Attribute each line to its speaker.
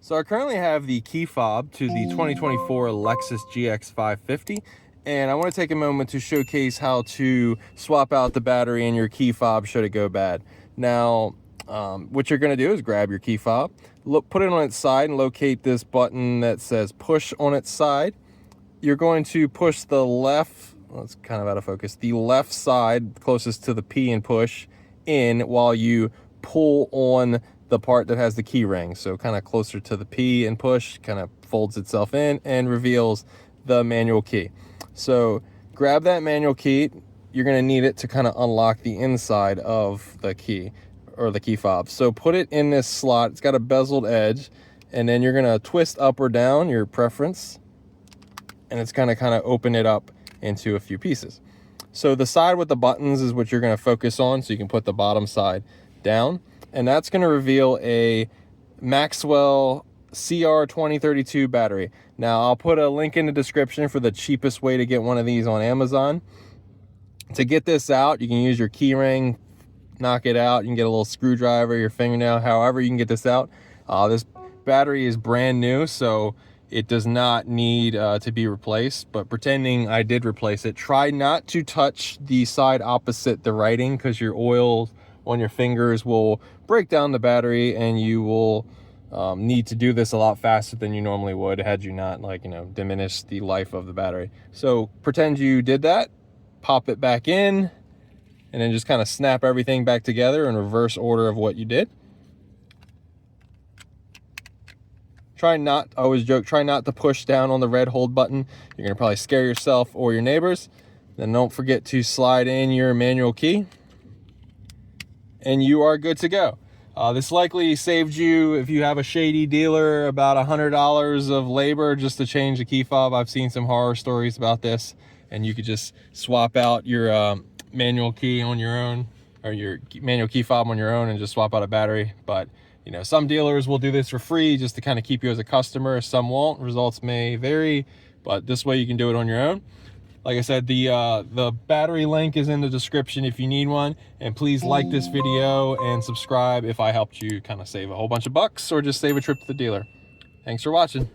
Speaker 1: So I currently have the key fob to the 2024 Lexus GX 550, and I want to take a moment to showcase how to swap out the battery in your key fob should it go bad. Now, what you're going to do is grab your key fob, put it on its side and locate this button that says push on its side. You're going to push the left, well, it's kind of out of focus, the left side closest to the P and push in while you pull on the part that has the key ring. So kind of closer to the P and push, kind of folds itself in and reveals the manual key. So grab that manual key. You're going to need it to kind of unlock the inside of the key or the key fob. So put it in this slot. It's got a bezeled edge, and then you're going to twist up or down your preference, and it's going to kind of open it up into a few pieces. So the side with the buttons is what you're going to focus on, so you can put the bottom side down, and that's going to reveal a Maxwell CR2032 battery. Now I'll put a link in the description for the cheapest way to get one of these on Amazon. To get this out, you can use your key ring, knock it out. You can get a little screwdriver, your fingernail, however you can get this out. This battery is brand new, so it does not need to be replaced, but pretending I did replace it, try not to touch the side opposite the writing, because your oil on your fingers will break down the battery, and you will need to do this a lot faster than you normally would had you not, diminish the life of the battery. So pretend you did that, pop it back in, and then just kind of snap everything back together in reverse order of what you did. Try not, I always joke, try not to push down on the red hold button. You're gonna probably scare yourself or your neighbors. Then don't forget to slide in your manual key, and you are good to go. This likely saved you, if you have a shady dealer, about $100 of labor just to change the key fob. I've seen some horror stories about this, and you could just swap out your manual key on your own, or your manual key fob on your own, and just swap out a battery. But some dealers will do this for free just to kind of keep you as a customer. Some won't. Results may vary, but this way you can do it on your own. Like I said, the battery link is in the description if you need one. And please like this video and subscribe if I helped you kind of save a whole bunch of bucks or just save a trip to the dealer. Thanks for watching.